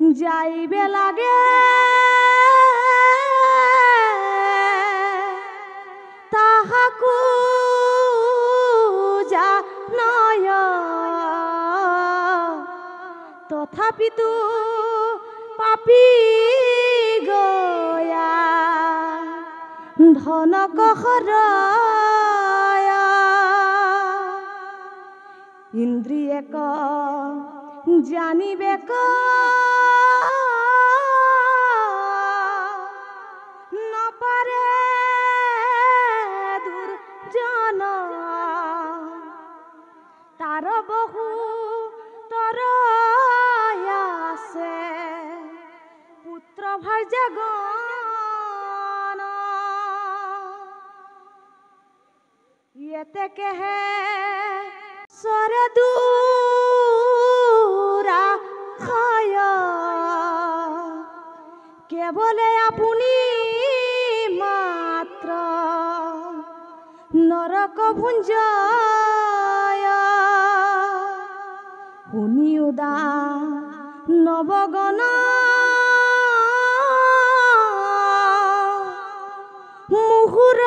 যাইবে লাগে তাহাকু জানয় তথাপিতো পাপী গয়া ধনক হৰয় ইন্দ্ৰিয়েক জানিবেক নপাৰে দুৰ্জন তাৰ বহু তৰয়াছে পুত্ৰ ভাৰ্যাগণ ইয়েতেকেহে সৰে দূৰা খায় কেৱলে আপুনি মাত্ৰ নৰক ভুঞ্জয় শুনিওদা নৱগণ মুহুৰ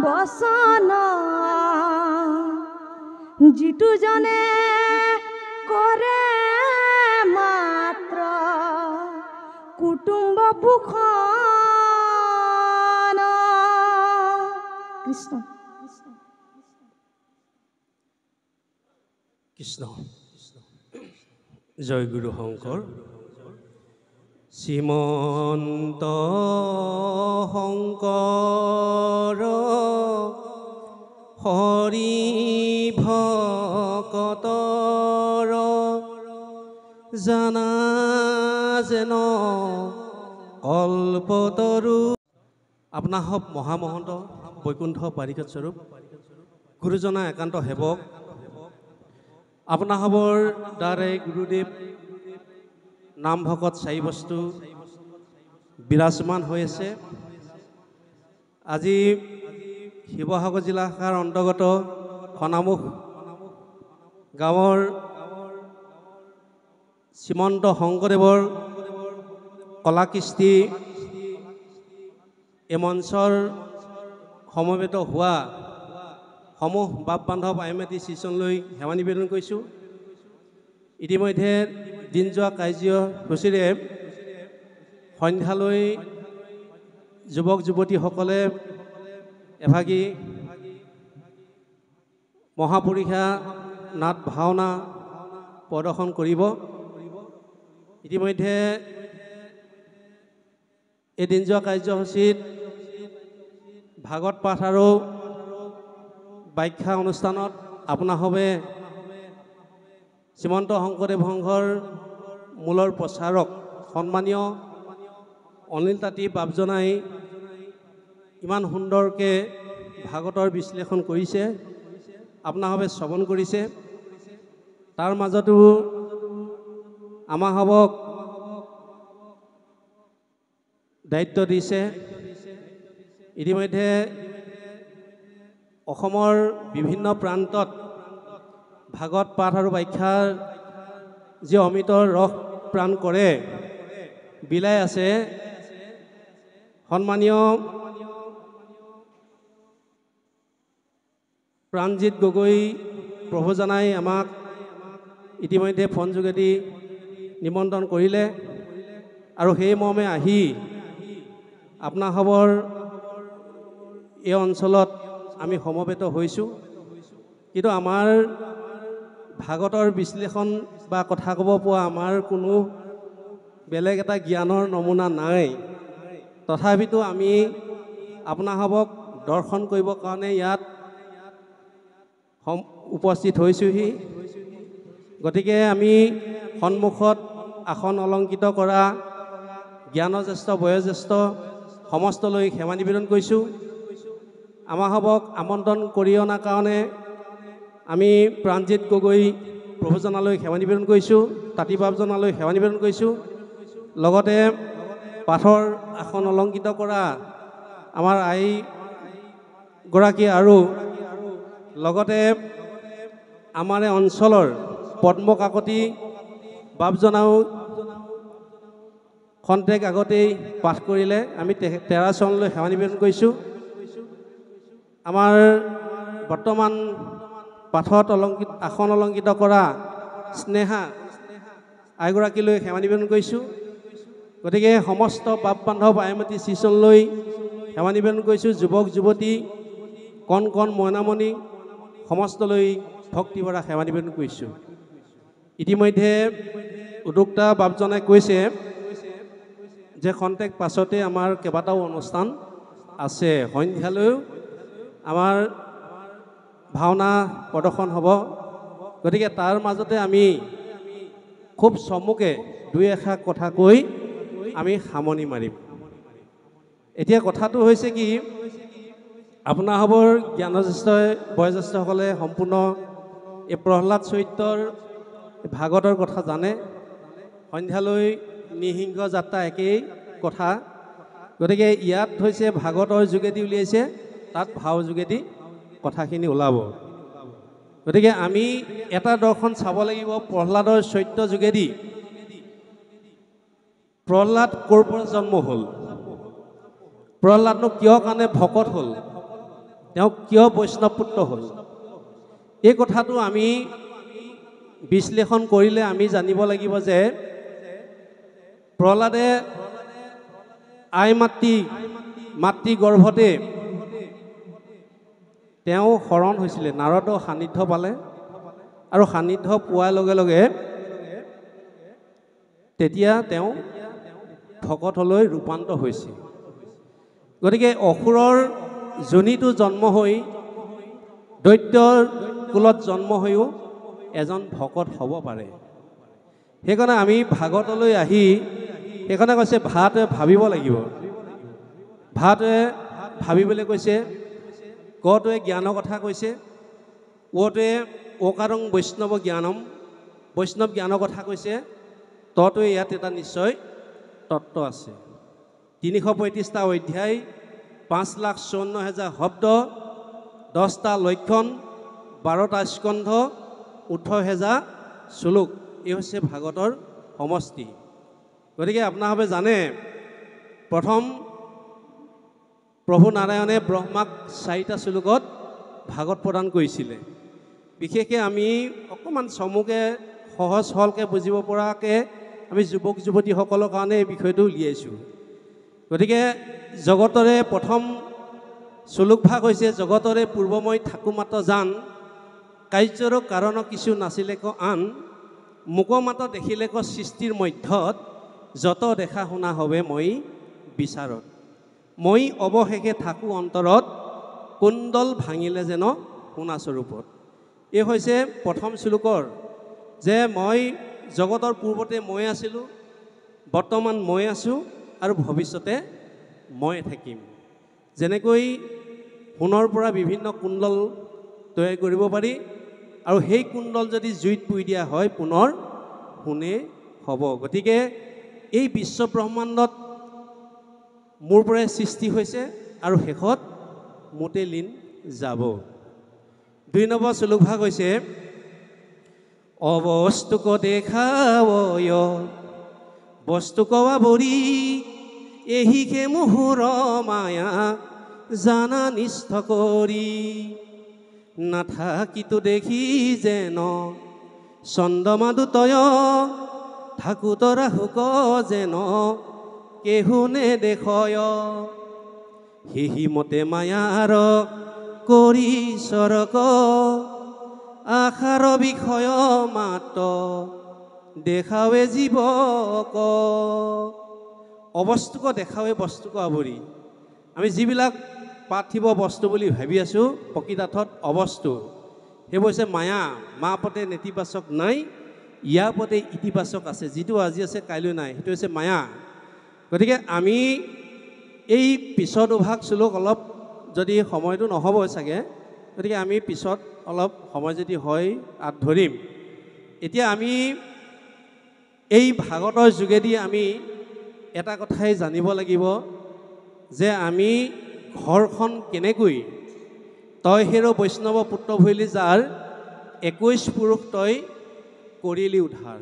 বচন যিটো জনে কৰে মাত্ৰ কুটুম্ব পোষণ কৃষ্ণ কৃষ্ণ জয় গুৰু শংকৰ শ্ৰীমন্ত শংকৰ হৰি ভকতৰ জানা যেন কল্পতৰু আপোনাৰ হব মহামহন্ত বৈকুণ্ঠ পাৰিষদ স্বৰূপ গুৰুজনা একান্ত সেৱক আপোনাৰ হবৰ দ্বাৰে গুৰুদেৱ নাম ভকত চাৰি বস্তু বিৰাজমান হৈ আছে। আজি শিৱসাগৰ জিলা শাখাৰ অন্তৰ্গত খনামুখ গাঁৱৰ শ্ৰীমন্ত শংকৰদেৱৰ কলাকৃষ্টি এই মঞ্চৰ সমবেত হোৱা সমূহ বাপ বান্ধৱ আইমাতী শিষ্যলৈ সেৱা নিবেদন কৰিছোঁ। ইতিমধ্যে দিন যোৱা কাৰ্যসূচীৰে সন্ধ্যালৈ যুৱক যুৱতীসকলে এভাগী মহাপুৰুষা নাট ভাওনা প্ৰদৰ্শন কৰিব। ইতিমধ্যে এই দিন যোৱা কাৰ্যসূচীত ভাগৱত পাঠ আৰু ব্যাখ্যা অনুষ্ঠানত আপোনাসৱে শ্ৰীমন্ত শংকৰদেৱ সংঘৰ মূলৰ প্ৰচাৰক সন্মানীয় অনিল তাঁতী বাপজনাই ইমান সুন্দৰকৈ ভাগৱতৰ বিশ্লেষণ কৰিছে, আপোনাসৱে শ্ৰৱণ কৰিছে। তাৰ মাজতো আমাসৱক দায়িত্ব দিছে। ইতিমধ্যে অসমৰ বিভিন্ন প্ৰান্তত ভাগৱত পাঠ আৰু ব্যাখ্যাৰ যি অমিত ৰস প্ৰাণ কৰে বিলাই আছে। সন্মানীয় প্ৰাণজিৎ গগৈ প্ৰভুজনাই আমাক ইতিমধ্যে ফোন যোগেদি নিমন্ত্ৰণ কৰিলে আৰু সেই মৰ্মে আহি আপোনাসৱৰ এই অঞ্চলত আমি সমবেত হৈছোঁ। কিন্তু আমাৰ ভাগৱতৰ বিশ্লেষণ বা কথা ক'ব পোৱা আমাৰ কোনো বেলেগ এটা জ্ঞানৰ নমুনা নাই। তথাপিতো আমি আপোনাসৱক দৰ্শন কৰিবৰ কাৰণে ইয়াত উপস্থিত হৈছোঁহি। গতিকে আমি সন্মুখত আসন অলংকৃত কৰা জ্ঞানজ্যেষ্ঠ বয়োজ্যেষ্ঠ সমস্তলৈ সেৱা নিবেদন কৰিছোঁ। আমাসৱক আমন্ত্ৰণ কৰি অনাৰ কাৰণে আমি প্ৰাণজিৎ গগৈ প্ৰভুজনালৈ সেৱা নিবেদন কৰিছোঁ, তাঁতী বাপজনালৈ সেৱা নিবেদন কৰিছোঁ। লগতে পাঠৰ আসন অলংকৃত কৰা আমাৰ আইগৰাকী আৰু লগতে আমাৰ অঞ্চলৰ পদ্ম কাকতি বাপজনাও খন্তেক আগতেই পাঠ কৰিলে। আমি 13 চৰণলৈ সেৱা নিবেদন কৰিছোঁ। আমাৰ বৰ্তমান পাঠত আসন অলংকৃত কৰা স্নেহা আইগৰাকীলৈ সেৱা নিবেদন কৰিছোঁ। গতিকে সমস্ত বাপ বান্ধৱ আইমাতী শ্ৰীচৰণলৈ সেৱা নিবেদন কৰিছোঁ। যুৱক যুৱতী কণ কণ মইনামণি সমস্তলৈ ভক্তিভৰা সেৱা নিবেদন কৰিছোঁ। ইতিমধ্যে উদ্যোক্তা বাপজনে কৈছে যে খন্তেক পাছতে আমাৰ কেইবাটাও অনুষ্ঠান আছে। সন্ধিয়ালৈও আমাৰ ভাওনা প্ৰদৰ্শন হ'ব। গতিকে তাৰ মাজতে আমি খুব চমুকে দুই এষাৰ কথা কৈ আমি সামৰণি মাৰিম। এতিয়া কথাটো হৈছে কি, আপোনাৰসবৰ জ্ঞানজ্যেষ্ঠ বয়োজ্যেষ্ঠসকলে সম্পূৰ্ণ এই প্ৰহ্লাদ চৰিত্ৰৰ ভাগৱতৰ কথা জানে। সন্ধিয়ালৈ নিসিংহ যাত্ৰা একেই কথা। গতিকে ইয়াত হৈছে ভাগৱতৰ যোগেদি উলিয়াইছে, তাত ভাও যোগেদি কথাখিনি ওলাব। গতিকে আমি এটা দৰ্শন চাব লাগিব প্ৰহ্লাদৰ চৰিত্ৰ যোগেদি। প্ৰহ্লাদ ক'ৰ পৰা জন্ম হ'ল, প্ৰহ্লাদনো কিয় কাৰণে ভকত হ'ল, তেওঁ কিয় বৈষ্ণৱ পুত্ৰ হ'ল, এই কথাটো আমি বিশ্লেষণ কৰিলে আমি জানিব লাগিব যে প্ৰহ্লাদে মাতৃ গৰ্ভতে তেওঁ শৰণ হৈছিলে। নাৰদৰ সান্নিধ্য পালে আৰু সান্নিধ্য পোৱাৰ লগে লগে তেতিয়া তেওঁ ভকতলৈ ৰূপান্তৰ হৈছে। গতিকে অসুৰৰ যোনিটো জন্ম হৈ দৈত্যৰ কুলত জন্ম হৈও এজন ভকত হ'ব পাৰে। সেইকাৰণে আমি ভাগৱতলৈ আহি সেইকাৰণে কৈছে ভাটোৱে ভাবিব লাগিব। ভাটোৱে ভাবিবলৈ কৈছে, গটোৱে জ্ঞানৰ কথা কৈছে, ওটোৱে ওকাৰং বৈষ্ণৱ জ্ঞানম, বৈষ্ণৱ জ্ঞানৰ কথা কৈছে, তটোৱে ইয়াত এটা নিশ্চয় তত্ত্ব আছে। 335টা অধ্যায়, 5,54,000 শব্দ, 10টা লক্ষণ, 12টা স্কন্ধ, 18,000 শ্লোক, এই হৈছে ভাগৱতৰ সমষ্টি। গতিকে আপোনালোকে জানে প্ৰথম প্ৰভু নাৰায়ণে ব্ৰহ্মাক 4টা শ্লোকত ভাগৱত প্ৰদান কৰিছিলে। বিশেষকৈ আমি অকণমান চমুকৈ সহজ সৰলকৈ বুজিব পৰাকৈ আমি যুৱক যুৱতীসকলৰ কাৰণে এই বিষয়টো উলিয়াইছোঁ। গতিকে জগতৰে প্ৰথম শ্লোকভাগ হৈছে, জগতৰে পূৰ্বময় থাকো মাত জান, কাৰ্যৰ কাৰণ কিছু নাছিলে ক আন, মোক মাত দেখিলে ক সৃষ্টিৰ মধ্যত, যত দেখা শুনা হবে মই বিচাৰত, মই অৱশেষে থাকোঁ অন্তৰত, কুণ্ডল ভাঙিলে যেন শুনাস্বৰূপত। এই হৈছে প্ৰথম শ্লোকৰ, যে মই জগতৰ পূৰ্বতে মই আছিলোঁ, বৰ্তমান মই আছোঁ আৰু ভৱিষ্যতে মই থাকিম। যেনেকৈ সোণৰ পৰা বিভিন্ন কুণ্ডল তৈয়াৰ কৰিব পাৰি আৰু সেই কুণ্ডল যদি জুইত পুৰি দিয়া হয় পুনৰ সোণে হ'ব। গতিকে এই বিশ্ব ব্ৰহ্মাণ্ডত মোৰ পৰাই সৃষ্টি হৈছে আৰু শেষত মোতে লীন যাব। 2 নম্বৰ শ্লোকভাগ হৈছে, অবস্তুক দেখাবয় বস্তুক আবৰি, এহিকে মোহৰ মায়া জানা নিষ্ঠ কৰি, নাথাকিতো দেখি যেন চন্দ্ৰমা দুতয়, থাকোত ৰাহুক যেন কেহুনে দেখয়, সেহি মতে মায়াৰ কৰি চৰক, আশাৰ বিষয় মাত দেখাৱে জীৱক। অবস্তুক দেখাৱে বস্তুক আৱৰি। আমি যিবিলাক পাৰ্থিৱ বস্তু বুলি ভাবি আছোঁ প্ৰকৃতাৰ্থত অবস্তু, সেইবোৰ হৈছে মায়া। মা পতে নেতিবাচক নাই, ইয়াৰ পতে ইতিবাচক আছে। যিটো আজি আছে কাইলৈ নাই, সেইটো হৈছে মায়া। গতিকে আমি এই পিছৰ দুভাগ শ্লোক অলপ যদি সময়টো নহ'বই চাগে, গতিকে আমি পিছত অলপ সময় যদি হয় আঁত ধৰিম। এতিয়া আমি এই ভাগৱতৰ যোগেদি আমি এটা কথাই জানিব লাগিব যে আমি ঘৰখন কেনেকৈ, তই হেৰ' বৈষ্ণৱ পুত্ৰ ভৈলি যাৰ, 21 পুৰুষ তই কৰিলি উদ্ধাৰ।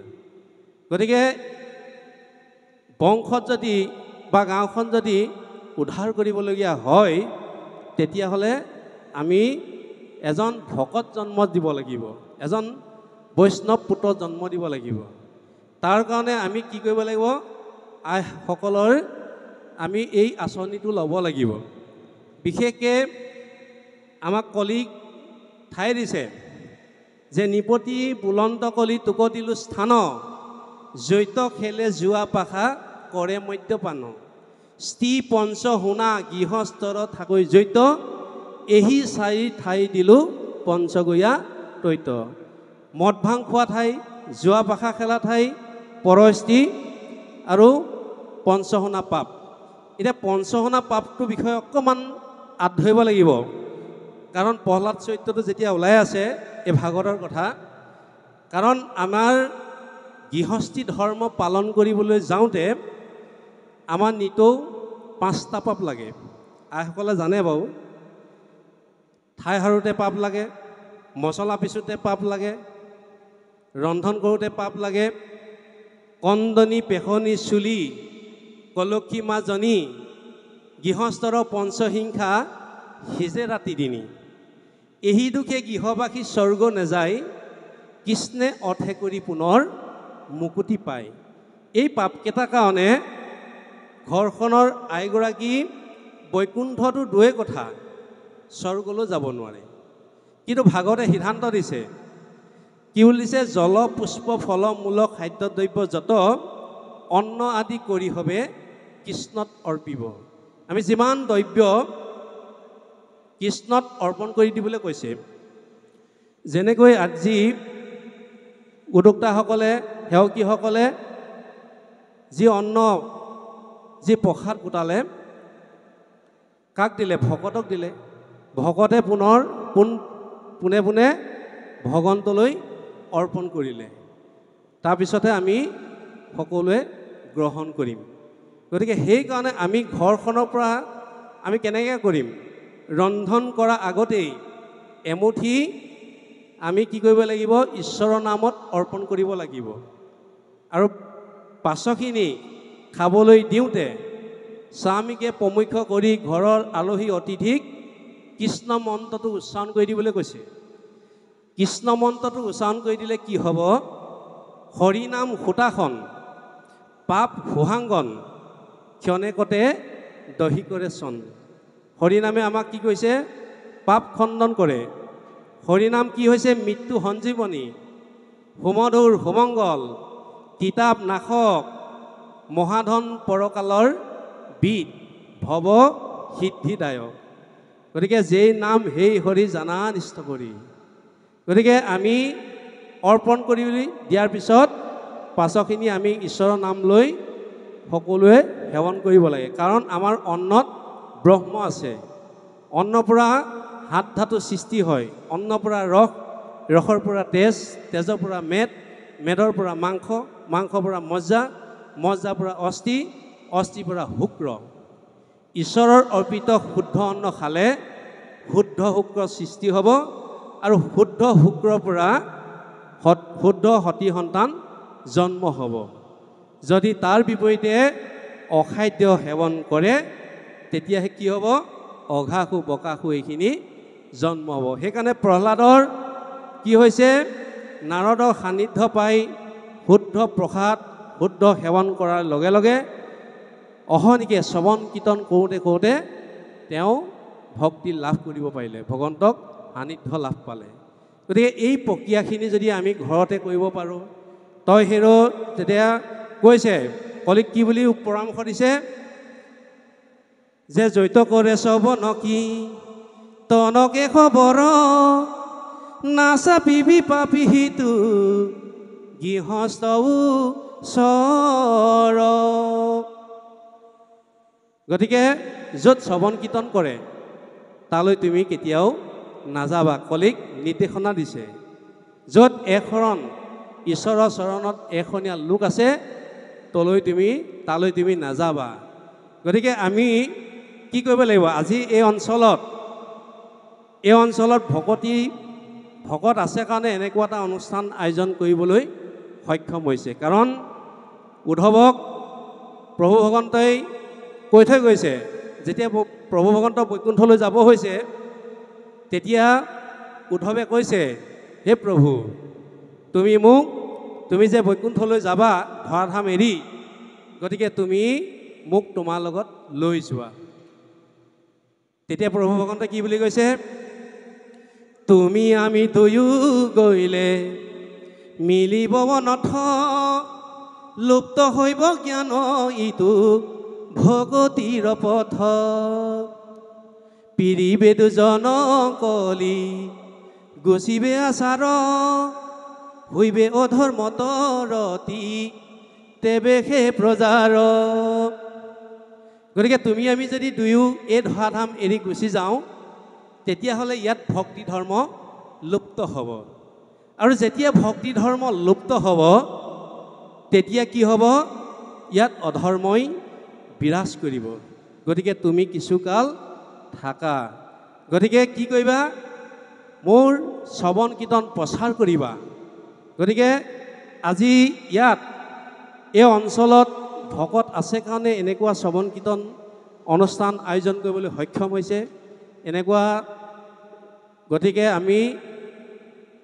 গতিকে বংশত যদি বা গাঁওখন যদি উদ্ধাৰ কৰিবলগীয়া হয় তেতিয়াহ'লে আমি এজন ভকত জন্ম দিব লাগিব, এজন বৈষ্ণৱ পুত্ৰ জন্ম দিব লাগিব। তাৰ কাৰণে আমি কি কৰিব লাগিব? আইসকলৰ আমি এই আঁচনিটো ল'ব লাগিব। বিশেষকৈ আমাক কলিক ঠাই দিছে যে নিপতি বুলন্ত কলি টুকতিলো স্থান, জৈত খেলে যোৱা পাশা কৰে মদ্যপান, স্ত্ৰী পঞ্চ শুনা গৃহস্থৰ থাকৈ জৈত, এহি চাৰি ঠাই দিলোঁ পঞ্চগয়া তৈত। মদ ভাং খোৱা ঠাই, যোৱা পাশা খেলা ঠাই, পৰস্ত্ৰী আৰু পঞ্চশুনা পাপ। এতিয়া পঞ্চশুনা পাপটোৰ বিষয়ে অকণমান আঁত ধৰিব লাগিব, কাৰণ প্ৰহ্লাদ চৰিত্ৰটো যেতিয়া ওলাই আছে এই ভাগৱতৰ কথা, কাৰণ আমাৰ গৃহস্থী ধৰ্ম পালন কৰিবলৈ যাওঁতে আমাৰ নিতৌ 5টা পাপ লাগে। আইসকলে জানে বাৰু, ঠাই সাৰোঁতে পাপ লাগে, মছলা পিছোঁতে পাপ লাগে, ৰন্ধন কৰোঁতে পাপ লাগে, কন্দনি পেশনি চুলি কলক্ষী মাজনী, গৃহস্থৰ পঞ্চহিংসা সিজে ৰাতি দিনী, এহি দুখে গৃহবাসী স্বৰ্গ নেযায়, কৃষ্ণে অৰ্থে কৰি পুনৰ মুকুতি পায়। এই পাপকেইটাৰ কাৰণে ঘৰখনৰ আইগৰাকী বৈকুণ্ঠটো দুৱে কথা, স্বৰ্গলৈ যাব নোৱাৰে। কিন্তু ভাগৱতে সিদ্ধান্ত দিছে, কি বুলি দিছে? জল পুষ্প ফল মূল খাদ্য দ্ৰব্য যত, অন্ন আদি কৰি হবে কৃষ্ণত অৰ্পিব। আমি যিমান দ্ৰব্য কৃষ্ণত অৰ্পণ কৰি দিবলৈ কৈছে। যেনেকৈ আজি উদ্যোক্তাসকলে, সেৱকীসকলে যি অন্ন, যি প্ৰসাদ গোটালে, কাক দিলে? ভকতক দিলে। ভকতে পোনে পোনে ভগৱন্তলৈ অৰ্পণ কৰিলে। তাৰপিছতে আমি সকলোৱে গ্ৰহণ কৰিম। গতিকে সেইকাৰণে আমি ঘৰখনৰ পৰা আমি কেনেকৈ কৰিম? ৰন্ধন কৰা আগতেই এমুঠি আমি কি কৰিব লাগিব? ঈশ্বৰৰ নামত অৰ্পণ কৰিব লাগিব। আৰু পাছৰখিনি খাবলৈ দিওঁতে স্বামীকে প্ৰমুখ্য কৰি ঘৰৰ আলহী অতিথিক কৃষ্ণ মন্ত্ৰটো উচ্চাৰণ কৰি দিবলৈ কৈছে। কৃষ্ণ মন্ত্ৰটো উচ্চাৰণ কৰি দিলে কি হ'ব? হৰিনাম সূতাখন পাপ সুহাংগন, ক্ষণেকতে দহি কৰে চন। হৰিনামে আমাক কি কৈছে? পাপ খণ্ডন কৰে। হৰিনাম কি হৈছে? মৃত্যু সঞ্জীৱনী, হোমধুৰ হোমংগল, কিতাপ নাশক, মহাধন পৰকালৰ বিদ, ভৱ সিদ্ধিদায়ক। গতিকে যেই নাম সেই হৰি জানা নিষ্ঠ কৰি। গতিকে আমি অৰ্পণ কৰি দিয়াৰ পিছত পাছৰখিনি আমি ঈশ্বৰৰ নাম লৈ সকলোৱে সেৱন কৰিব লাগে। কাৰণ আমাৰ অন্নত ব্ৰহ্ম আছে। অন্নৰ পৰা হাত ধাতু সৃষ্টি হয়। অন্নৰ পৰা ৰস, ৰসৰ পৰা তেজ, তেজৰ পৰা মেদ, মেদৰ পৰা মাংস, মাংসৰ পৰা মজ্জা, মজ্জাৰ পৰা অস্থি, অস্থিৰ পৰা শুক্ৰ। ঈশ্বৰৰ অৰ্পিত শুদ্ধ অন্ন খালে শুদ্ধ শুক্ৰ সৃষ্টি হ'ব, আৰু শুদ্ধ শুক্ৰৰ পৰা শুদ্ধ সতী সন্তান জন্ম হ'ব। যদি তাৰ বিপৰীতে অখাদ্য সেৱন কৰে তেতিয়াহে কি হ'ব? অঘাসু বকাসু এইখিনি জন্ম হ'ব। সেইকাৰণে প্ৰহ্লাদৰ কি হৈছে? নাৰদৰ সান্নিধ্য পাই শুদ্ধ প্ৰসাদ শুদ্ধ সেৱন কৰাৰ লগে লগে অহনিকে শ্ৰৱণ কীৰ্তন কৰোঁতে কৰোঁতে তেওঁ ভক্তি লাভ কৰিব পাৰিলে, ভগৱন্তক সান্নিধ্য লাভ পালে। গতিকে এই প্ৰক্ৰিয়াখিনি যদি আমি ঘৰতে কৰিব পাৰোঁ, তই হেৰ' তেতিয়া কৈছে, কলিক কি বুলি পৰামৰ্শ দিছে? যে জৈত কৰে চব নকি তনকে খবৰ, নাচাপিবি পাপি সিটো গৃহস্থও চৰ। গতিকে য'ত শ্ৰৱণ কীৰ্তন কৰে তালৈ তুমি কেতিয়াও নাযাবা। কলিক নিৰ্দেশনা দিছে, য'ত এশৰণ ঈশ্বৰৰ চৰণত এশনীয়া লোক আছে তালৈ তুমি নাযাবা। গতিকে আমি কি কৰিব লাগিব? আজি এই অঞ্চলত ভকত আছে কাৰণে এনেকুৱা এটা অনুষ্ঠান আয়োজন কৰিবলৈ সক্ষম হৈছে। কাৰণ উদ্ধৱক প্ৰভু ভগৱন্তই কৈ থৈ গৈছে, যেতিয়া প্ৰভু ভগৱন্ত বৈকুণ্ঠলৈ যাব হৈছে তেতিয়া উদ্ধৱে কৈছে, হে প্ৰভু তুমি যে বৈকুণ্ঠলৈ যাবা ধৰাধাম এৰি, গতিকে তুমি মোক তোমাৰ লগত লৈ যোৱা। তেতিয়া প্ৰভু ভগৱন্তই কি বুলি কৈছে, তুমি আমি দুয়ো গ'লে মিলিব নথ, লুপ্ত হৈব জ্ঞান ইটো ভগতিৰ পথ, পিৰিবে দুজন কলি গুচিবে আচাৰ, হৈবে অধৰ্মত ৰতি তেবে সে প্ৰজাৰ। গতিকে তুমি আমি যদি দুয়ো এই ধৰাধাম এৰি গুচি যাওঁ তেতিয়াহ'লে ইয়াত ভক্তি ধৰ্ম লুপ্ত হ'ব, আৰু যেতিয়া ভক্তি ধৰ্ম লুপ্ত হ'ব তেতিয়া কি হ'ব, ইয়াত অধৰ্মই বিৰাজ কৰিব। গতিকে তুমি কিছুকাল থাকা, গতিকে কি কৰিবা, মোৰ শ্ৰৱণ কীৰ্তন প্ৰচাৰ কৰিবা। গতিকে আজি ইয়াত এই অঞ্চলত ভকত আছে কাৰণে এনেকুৱা শ্ৰৱণ কীৰ্তন অনুষ্ঠান আয়োজন কৰিবলৈ সক্ষম হৈছে এনেকুৱা। গতিকে আমি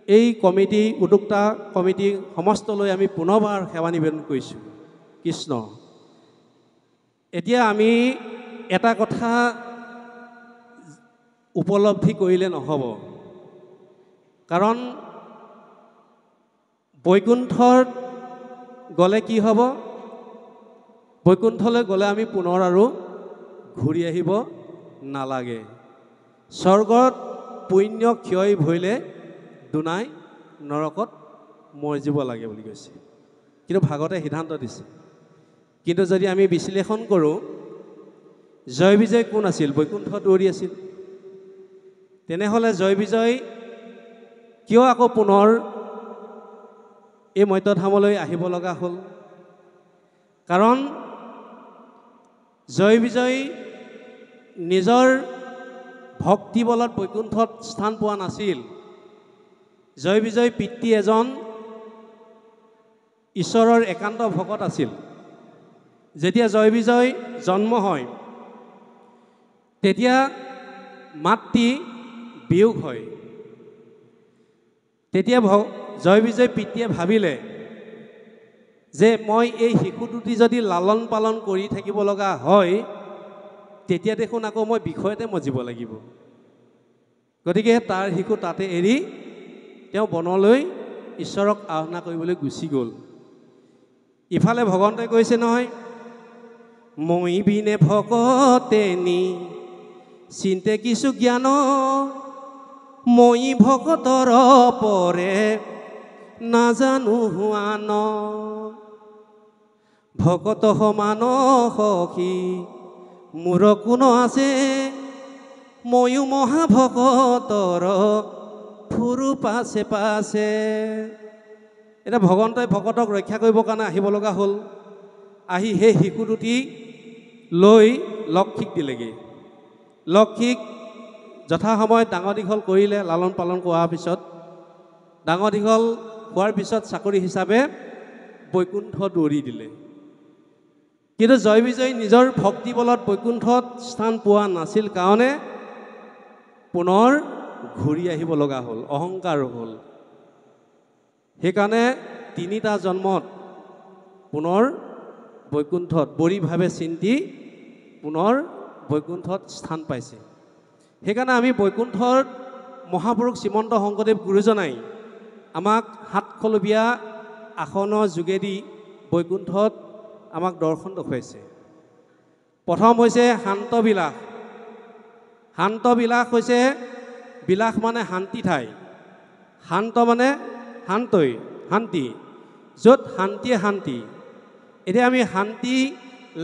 এই কমিটি, উদ্যোক্তা কমিটি সমস্তলৈ আমি পুনৰবাৰ সেৱা নিবেদন কৰিছোঁ। কৃষ্ণ। এতিয়া আমি এটা কথা উপলব্ধি কৰিলে নহ'ব, কাৰণ বৈকুণ্ঠত গ'লে কি হ'ব, বৈকুণ্ঠলৈ গ'লে আমি পুনৰ আৰু ঘূৰি আহিব নালাগে। স্বৰ্গত পুণ্য ক্ষয় ভৰিলে দুনাই নৰকত মৰিব লাগে বুলি কৈছে, কিন্তু ভাগৱতে সিদ্ধান্ত দিছে। কিন্তু যদি আমি বিশ্লেষণ কৰোঁ, জয় বিজয় কোন আছিল, বৈকুণ্ঠ দৌৰি আছিল, তেনেহ'লে জয় বিজয় কিয় আকৌ পুনৰ এই মৰ্ত্যধামলৈ আহিব লগা হ'ল? কাৰণ জয় বিজয় নিজৰ ভক্তি বলত বৈকুণ্ঠত স্থান পোৱা নাছিল। জয় বিজয় পিতৃ এজন ঈশ্বৰৰ একান্ত ভকত আছিল। যেতিয়া জয় বিজয় জন্ম হয় তেতিয়া মাতৃ বিয়োগ হয়। তেতিয়া জয় বিজয় পিতৃয়ে ভাবিলে যে মই এই শিশু দুটি যদি লালন পালন কৰি থাকিব লগা হয় তেতিয়া দেখোন আকৌ মই বিষয়তে মজিব লাগিব। গতিকে তাৰ শিশু তাতে এৰি তেওঁ বনলৈ ঈশ্বৰক আৰাধনা কৰিবলৈ গুচি গ'ল। ইফালে ভগৱন্তই কৈছে নহয়, মই বিনে ভকতেনি চিন্তে কিছু জ্ঞান, মই ভকতৰ পৰে নাজানো হুৱান, ভকত সমান সখী মোৰ কোন আছে, ময়ো মহাভকতৰ ফুৰু পাছে পাছে। এতিয়া ভগৱন্তই ভকতক ৰক্ষা কৰিবৰ কাৰণে আহিব লগা হ'ল। আহি সেই শিশু দুটি লৈ লক্ষীক দিলেগৈ। লক্ষীক যথাসময়ত ডাঙৰ দীঘল কৰিলে। লালন পালন কৰাৰ পিছত ডাঙৰ দীঘল হোৱাৰ পিছত চাকৰি হিচাপে বৈকুণ্ঠ দৌৰি দিলে। কিন্তু জয় বিজয় নিজৰ ভক্তি বলত বৈকুণ্ঠত স্থান পোৱা নাছিল কাৰণে পুনৰ ঘূৰি আহিব লগা হ'ল, অহংকাৰ হ'ল। সেইকাৰণে তিনিটা জন্মত পুনৰ বৈকুণ্ঠত বৰিভাৱে চিন্তি পুনৰ বৈকুণ্ঠত স্থান পাইছে। সেইকাৰণে আমি বৈকুণ্ঠত মহাপুৰুষ শ্ৰীমন্ত শংকৰদেৱ গুৰুজনাই আমাক সাতশলবীয়া আসনৰ যোগেদি বৈকুণ্ঠত আমাক দৰ্শন দেখুৱাইছে। প্ৰথম হৈছে শান্ত বিলাস। শান্ত বিলাস হৈছে, বিলাস মানে শান্তি ঠাই, শান্ত মানে শান্তি, য'ত শান্তিয়ে শান্তি। এতিয়া আমি শান্তি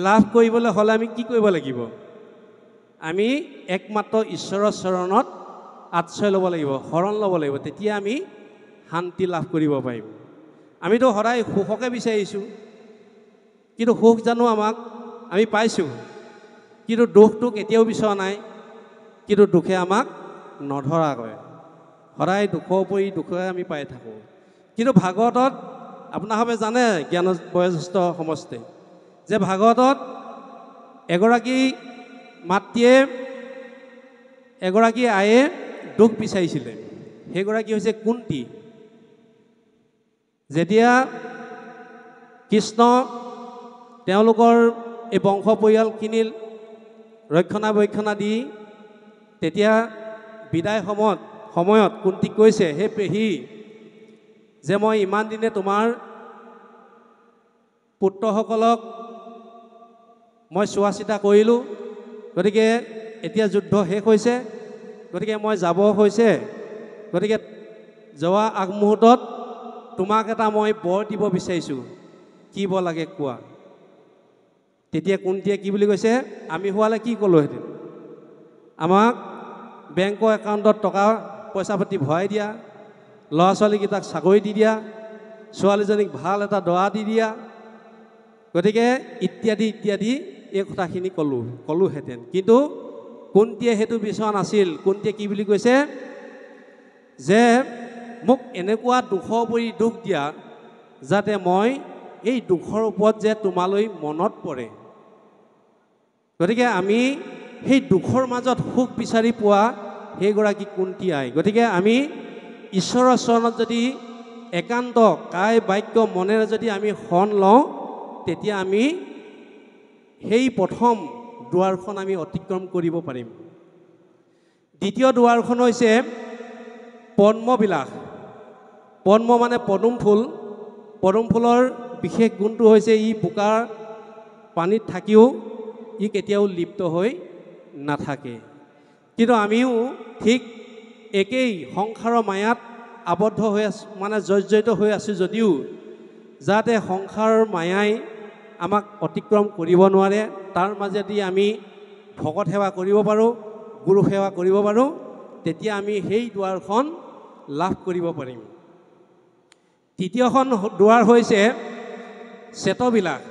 লাভ কৰিবলৈ হ'লে আমি কি কৰিব লাগিব? আমি একমাত্ৰ ঈশ্বৰৰ চৰণত আশ্ৰয় ল'ব লাগিব, শৰণ ল'ব লাগিব, তেতিয়া আমি শান্তি লাভ কৰিব পাৰিম। আমিতো সদায় সুখকে বিচাৰিছোঁ, কিন্তু সুখ জানো আমি পাইছোঁ? কিন্তু দুখটো কেতিয়াও বিচৰা নাই, কিন্তু দুখে আমাক নধৰা কৰে। সদায় দুখৰ উপৰি দুখে আমি পাই থাকোঁ। কিন্তু ভাগৱতত আপোনালোকে জানে জ্ঞান বয়োজ্যেষ্ঠ সমষ্টি যে ভাগৱতত এগৰাকী মাতৃয়ে এগৰাকী আয়ে দুখ বিচাৰিছিলে। সেইগৰাকী হৈছে কুন্তী। যেতিয়া কৃষ্ণ তেওঁলোকৰ এই বংশ পৰিয়ালখিনি ৰক্ষণাবেক্ষণা দি তেতিয়া বিদায় সময়ত কুন্তীক কৈছে, হে পেহী, যে মই ইমান দিনে তোমাৰ পুত্ৰসকলক মই চোৱা চিতা কৰিলোঁ, গতিকে এতিয়া যুদ্ধ শেষ হৈছে, গতিকে মই যাব হৈছে, গতিকে যোৱা আগমুহূৰ্তত তোমাক এটা মই বৰ দিব বিচাৰিছোঁ, কি বৰ লাগে কোৱা। তেতিয়া কুন্তীয়ে কি বুলি কৈছে, আমি হোৱালে কি ক'লোহেঁতেন, আমাক বেংকৰ একাউণ্টত টকা পইচা পাতি ভৰাই দিয়া, ল'ৰা ছোৱালীকেইটাক চাকৰি দি দিয়া, ছোৱালীজনীক ভাল এটা দৰা দি দিয়া, গতিকে ইত্যাদি ইত্যাদি এই কথাখিনি ক'লোহেঁতেন। কিন্তু কুন্তীয়ে সেইটো বিচৰা নাছিল। কুন্তীয়ে কি বুলি কৈছে, যে মোক এনেকুৱা দুখৰ পৰি দুখ দিয়া যাতে মই এই দুখৰ ওপৰত যে তোমালৈ মনত পৰে। গতিকে আমি সেই দুখৰ মাজত সুখ বিচাৰি পোৱা সেইগৰাকী কুন্তী আই। গতিকে আমি ঈশ্বৰৰ চৰণত যদি একান্ত কায় বাক্য মনেৰে যদি আমি শৰণ লওঁ, তেতিয়া আমি সেই প্ৰথম দুৱাৰখন আমি অতিক্ৰম কৰিব পাৰিম। দ্বিতীয় দুৱাৰখন হৈছে পদ্মবিলাস। পদ্ম মানে পদুম ফুল। পদুম ফুলৰ বিশেষ গুণটো হৈছে ই বোকাৰ পানীত থাকিও ই কেতিয়াও লিপ্ত হৈ নাথাকে। কিন্তু আমিও ঠিক একেই সংসাৰৰ মায়াত আবদ্ধ হৈ আছোঁ, মানে জৰ্জৰিত হৈ আছোঁ যদিও যাতে সংসাৰৰ মায়াই আমাক অতিক্ৰম কৰিব নোৱাৰে, তাৰ মাজেদি আমি ভকত সেৱা কৰিব পাৰোঁ, গুৰু সেৱা কৰিব পাৰোঁ, তেতিয়া আমি সেই দুৱাৰখন লাভ কৰিব পাৰিম। তৃতীয়খন দুৱাৰ হৈছে শ্বেতবিলাস।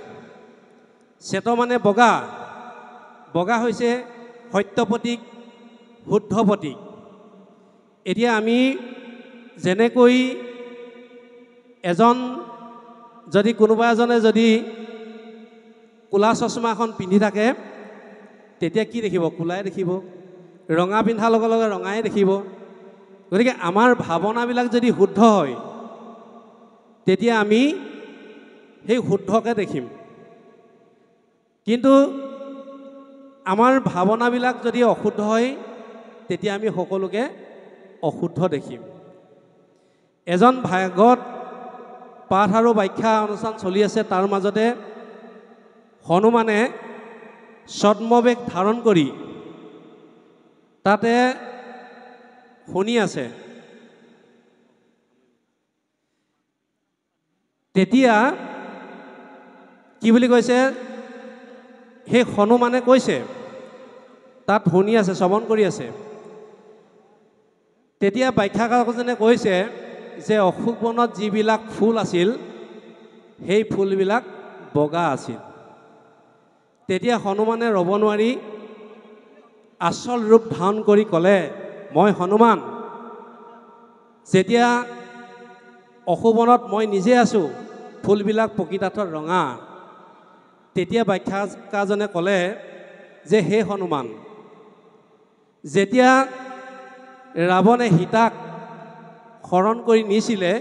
শ্বেত মানে বগা। বগা হৈছে সত্য প্ৰতীক, শুদ্ধ প্ৰতীক। এতিয়া আমি যেনেকৈ যদি কোনোবা এজনে যদি ক'লা চশমা এখন পিন্ধি থাকে, তেতিয়া কি দেখিব, ক'লাই দেখিব। ৰঙা পিন্ধাৰ লগে লগে ৰঙাই দেখিব। গতিকে আমাৰ ভাৱনাবিলাক যদি শুদ্ধ হয়, তেতিয়া আমি সেই শুদ্ধকে দেখিম। কিন্তু আমাৰ ভাৱনাবিলাক যদি অশুদ্ধ হয়, তেতিয়া আমি সকলোকে অশুদ্ধ দেখিম। এজন ভাগৱত পাঠ আৰু ব্যাখ্যা অনুষ্ঠান চলি আছে, তাৰ মাজতে হনুমানে ছদ্মবেশ ধাৰণ কৰি তাতে শুনি আছে। তেতিয়া কি বুলি কৈছে, সেই হনুমানে কৈছে, তাত শুনি আছে, শ্ৰৱণ কৰি আছে। তেতিয়া ব্যাখ্যাকাৰজনে কৈছে যে অশোক বনত যিবিলাক ফুল আছিল, সেই ফুলবিলাক বগা আছিল। তেতিয়া হনুমানে ৰ'ব নোৱাৰি আচল ৰূপ ধাৰণ কৰি ক'লে, মই হনুমান, যেতিয়া অশোক বনত মই নিজে আছোঁ, ফুলবিলাক প্ৰকৃতাৰ্থত ৰঙা। তেতিয়া ব্যাখ্যাকাৰজনে ক'লে যে হে হনুমান, যেতিয়া ৰাৱণে সীতাক হৰণ কৰি নিছিলে,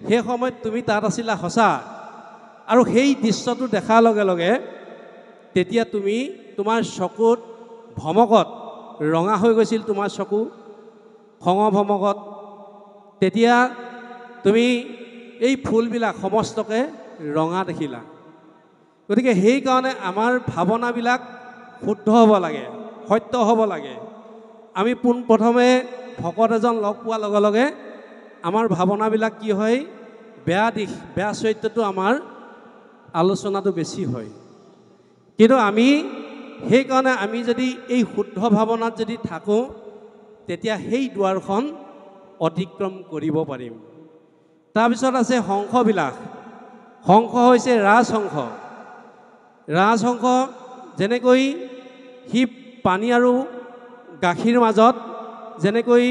সেই সময়ত তুমি তাত আছিলা সঁচা, আৰু সেই দৃশ্যটো দেখাৰ লগে লগে তেতিয়া তুমি তোমাৰ চকুত ভমকত ৰঙা হৈ গৈছিল, তোমাৰ চকু খঙৰ ভমকত। তেতিয়া তুমি এই ফুলবিলাক সমস্তকে ৰঙা দেখিলা। গতিকে সেইকাৰণে আমাৰ ভাৱনাবিলাক শুদ্ধ হ'ব লাগে, সত্য হ'ব লাগে। আমি পোনপ্ৰথমে ভকত এজন লগ পোৱাৰ লগে লগে আমাৰ ভাৱনাবিলাক কি হয়, বেয়া দিশ, বেয়া চৰিত্ৰটো আমাৰ আলোচনাটো বেছি হয়। কিন্তু আমি সেইকাৰণে আমি যদি এই শুদ্ধ ভাৱনাত যদি থাকোঁ, তেতিয়া সেই দুৱাৰখন অতিক্ৰম কৰিব পাৰিম। তাৰপিছত আছে হংসবিলাস। হংস হৈছে ৰাজহংস। ৰাজহংস যেনেকৈ সি পানী আৰু গাখীৰ মাজত যেনেকৈ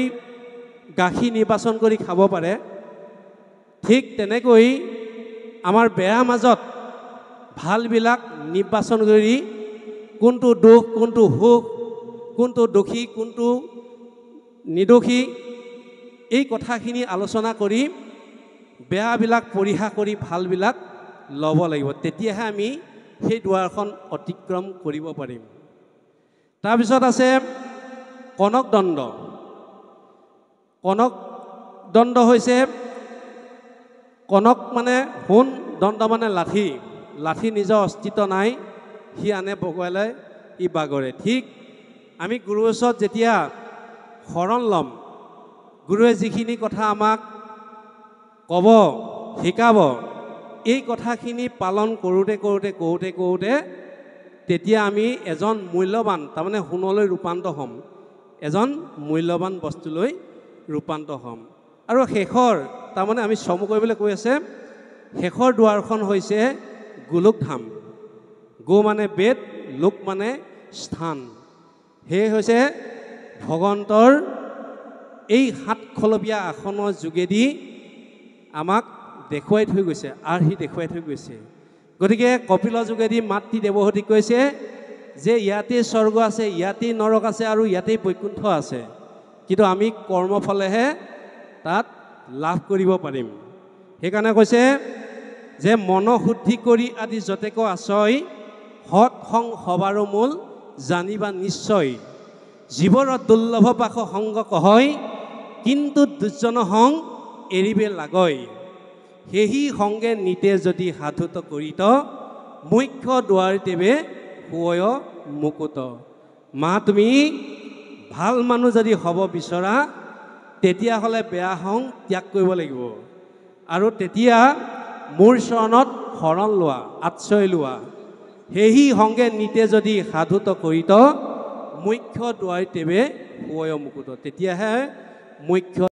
গাখীৰ নিৰ্বাচন কৰি খাব পাৰে, ঠিক তেনেকৈ আমাৰ বেয়া মাজত ভালবিলাক নিৰ্বাচন কৰি কোনটো দোষ কোনটো সুখ কোনটো দোষী কোনটো নিৰ্দোষী এই কথাখিনি আলোচনা কৰি বেয়াবিলাক পৰিহাৰ কৰি ভালবিলাক ল'ব লাগিব তেতিয়াহে আমি সেই দুৱাৰখন অতিক্ৰম কৰিব পাৰিম তাৰপিছত আছে কনক দণ্ড কনক দণ্ড হৈছে কনক মানে সোণ দণ্ড মানে লাঠি লাঠি নিজৰ অস্তিত্ব নাই সি আনে বগুৱাই লয় ই বাগৰে ঠিক আমি গুৰুৰ ওচৰত যেতিয়া শৰণ ল'ম গুৰুৱে যিখিনি কথা আমাক ক'ব শিকাব এই কথাখিনি পালন কৰোঁতে কৰোঁতে কৰোঁতে কৰোঁতে তেতিয়া আমি এজন মূল্যৱান তাৰমানে সোণলৈ ৰূপান্তৰ হ'ম এজন মূল্যৱান বস্তুলৈ ৰূপান্তৰ হ'ম আৰু শেষৰ তাৰমানে আমি চমু কৰিবলৈ কৈ আছে শেষৰ দুৱাৰখন হৈছে গোলোকধাম গো মানে বেদ লোক মানে স্থান সেয়ে হৈছে ভগৱন্তৰ এই সাতখলপীয়া আসনৰ যোগেদি আমাক দেখুৱাই থৈ গৈছে আৰ্হি দেখুৱাই থৈ গৈছে গতিকে কপিলৰ যোগেদি মাতৃ দেৱহূতিক কৈছে যে ইয়াতেই স্বৰ্গ আছে ইয়াতেই নৰক আছে আৰু ইয়াতেই বৈকুণ্ঠ আছে কিন্তু আমি কৰ্মফলেহে তাত লাভ কৰিব পাৰিম সেইকাৰণে কৈছে যে মনশুদ্ধি কৰি আদি যতেক আচয় সৎ সং সবাৰো মূল জানিবা নিশ্চয় জীৱৰ দুৰ্লভ পাশ সংগ কহয় কিন্তু দুৰ্জন সং এৰিবে লাগয় সেহি সংগে নিতে যদি সাধুত কৰিত মুখ্য দুৱাৰ তেবে শুৱয় মুকুত মা তুমি ভাল মানুহ যদি হ'ব বিচৰা তেতিয়াহ'লে বেয়া সং ত্যাগ কৰিব লাগিব আৰু তেতিয়া মোৰ চৰণত শৰণ লোৱা আশ্ৰয় লোৱা সেহি সংগে নিতে যদি সাধুত কৰিত মুখ্য দুৱাৰ তেবে শুৱয় মুকুত তেতিয়াহে মুখ্য